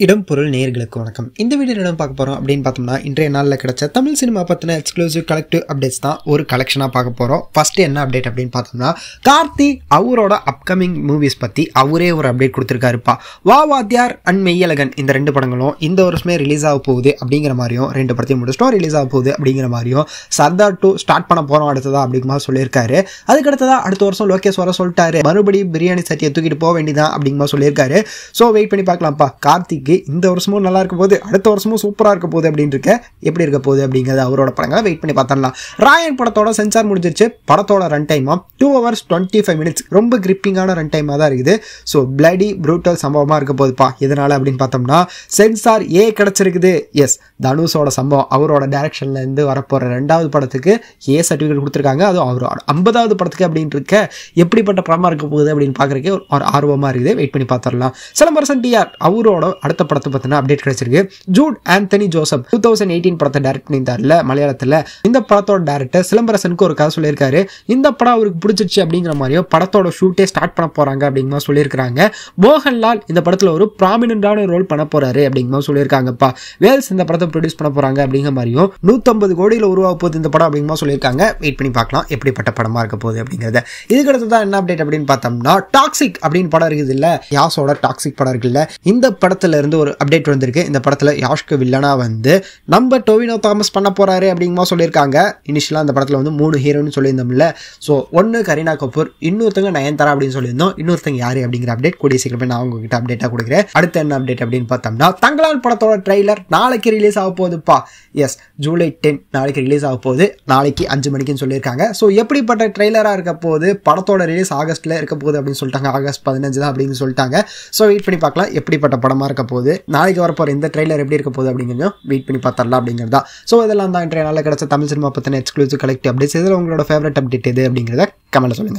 இடம் பொருள் நேயர்களுக்கு வணக்கம். இந்த வீடியோவில் என்ன பார்க்க போகிறோம் அப்படின்னு பார்த்தோம்னா, இன்றைய நாளில் கிடைச்ச தமிழ் சினிமா பற்றின எக்ஸ்க்ளூசிவ் கலெக்டிவ் அப்டேட்ஸ் தான் ஒரு கலெக்ஷனாக பார்க்க போகிறோம். ஃபஸ்ட்டு என்ன அப்டேட் அப்படின்னு பார்த்தோம்னா, கார்த்தி அவரோட அப்கமிங் மூவிஸ் பற்றி அவரே ஒரு அப்டேட் கொடுத்துருக்காருப்பா. வா வாத்தியார் அண்ட் மெய்யழகன் இந்த ரெண்டு படங்களும் இந்த வருஷமே ரிலீஸ் ஆக போகுது அப்படிங்கிற மாதிரியும், ரெண்டு படத்தையும் முடிச்சிட்டோம் ரிலீஸ் ஆக போகுது அப்படிங்கிற மாதிரியும், சர்தார் 2 ஸ்டார்ட் பண்ண போகிறோம் அடுத்ததா அப்படிங்கிற மாதிரி சொல்லியிருக்காரு. அதுக்கடுத்ததா அடுத்த வருஷம் லோகேஷ் வர சொல்லிட்டாரு, மறுபடியும் பிரியாணி சட்டியை தூக்கிட்டு போக வேண்டியதான் அப்படிங்கிற மாதிரி சொல்லியிருக்காரு. ஸோ வெயிட் பண்ணி பார்க்கலாம்ப்பா. கார்த்திக் இந்த வருஷமும் நல்லா இருக்க போகுது, அடுத்த வருஷமும் சூப்பராக இருக்க போகுது அப்படின்னு இருக்க, எப்படி இருக்க போகுது அப்படிங்கிறது அவரோட படங்களை வெயிட் பண்ணி பார்த்துடலாம். ராயன் படத்தோட சென்சார் முடிஞ்சிருச்சு. படத்தோட ரன் டைமாக 2 hours 25 minutes, ரொம்ப கிரிப்பிங்கான ரன் டைமாக தான் இருக்குது. ஸோ பிளடி ப்ரூட்டல் சம்பவமாக இருக்க போகுதுப்பா. எதனால அப்படின்னு பார்த்தோம்னா, சென்சார் ஏ கிடச்சிருக்குது. எஸ், தனுஷோட சம்பவம் அவரோட டைரக்ஷன்ல இருந்து வரப்போகிற 2வது படத்துக்கு ஏ சர்டிஃபிகேட் கொடுத்துருக்காங்க. அதுவும் அவரோட 50வது படத்துக்கு அப்படின்னு இருக்க, எப்படிப்பட்ட படமாக இருக்க போகுது அப்படின்னு பார்க்குறதுக்கே ஒரு ஆர்வமாக இருக்குது. வெயிட் பண்ணி பார்த்துடலாம். சிலம்பரசன் டிஆர் அவரோட அடுத்த படத்தை பற்றின அப்டேட் கிடைச்சிருக்கு. ஜூட் ஆந்தனி ஜோசப் 2018 படத்தை டைரக்ட் பண்ணியிருந்தார்ல மலையாளத்தில். இந்த படத்தோட டைரக்டர் சிலம்பரசனுக்கு ஒரு கதை சொல்லியிருக்காரு. இந்த படம் அவருக்கு பிடிச்சிருச்சு அப்படிங்கிற மாதிரியும், படத்தோட ஷூட்டே ஸ்டார்ட் பண்ண போறாங்க அப்படிங்கிற சொல்லியிருக்காங்க. மோகன்லால் இந்த படத்தில் ஒரு ப்ராமினன்டான ரோல் பண்ண போறாரு அப்படிங்கிற சொல்லியிருக்காங்கப்பா. வேல்ஸ் இந்த படத்தை ப்ரொடியூஸ் பண்ண போறாங்க அப்படிங்கிற மாதிரியும், 150 கோடியில் உருவாக போகுது இந்த படம் அப்படிங்கிற சொல்லியிருக்காங்க. வெயிட் பண்ணி பார்க்கலாம் எப்படிப்பட்ட படமா இருக்க போகுது அப்படிங்கிறத. இதுக்கடுத்து தான் என்ன அப்டேட் அப்படின்னு பார்த்தோம்னா, டாக்ஸிக் அப்படின்னு படம் இருக்குது இல்ல, யாஸோட டாக்ஸிக் படம் இருக்குல்ல, இந்த படத்துல இருந்து ஒரு அப்டேட் வந்திருக்கு. இந்த படத்துல யாஷ்க்கு வில்லனா வந்து நம்ம டோவினோ தாமஸ் பண்ண போறாரு அப்படிங்கிற சொல்லியிருக்காங்க. இனிஷியலா இந்த படத்துல வந்து 3 ஹீரோன்னு சொல்லியிருந்தோம்ல. ஸோ ஒன்னு கரீனா கபூர், இன்னொருத்தங்க நயன்தாரா அப்படின்னு சொல்லியிருந்தோம். இன்னொருத்தங்க யாரு அப்படிங்கிற அப்டேட் கூடிய சீக்கிரமே நான் உங்ககிட்ட அப்டேட்டா கொடுக்குறேன். அடுத்து என்ன அப்டேட் அப்படின்னு பார்த்தோம்னா, தங்கலான் படத்தோட ட்ரெய்லர் நாளைக்கு ரிலீஸ் ஆக போகுதுப்பா. எஸ், ஜூலை 10 நாளைக்கு ரிலீஸ் ஆக போகுது. நாளைக்கு 5 மணிக்குன்னு சொல்லியிருக்காங்க. ஸோ எப்படிப்பட்ட ட்ரெய்லரா இருக்க போகுது, படத்தோட ரிலீஸ் ஆகஸ்ட்ல இருக்க போகுது அப்படின்னு சொல்லிட்டாங்க. ஆகஸ்ட் 15 தான் அப்படின்னு சொல்லிட்டாங்க. ஸோ வெயிட் பண்ணி பார்க்கலாம் எப்படிப்பட்ட படமா இருக்க போகுது, நாளைக்கு வரப்போற இந்த ட்ரெய்லர் எப்படி இருக்க போகுது அப்படிங்கிறதும் வெயிட் பண்ணி பார்த்தரலாம் அப்படிங்கிறதா. ஸோ இதெல்லாம் தான் இன்றைய நாளில் கிடைச்ச தமிழ் சினிமா பற்றின எக்ஸ்க்ளூசிவ் கலெக்டிவ் அப்டேட்ஸ். இதில் உங்களோட ஃபேவரட் அப்டேட் எது அப்படிங்கிறத கமெண்ட்ல சொல்லுங்க.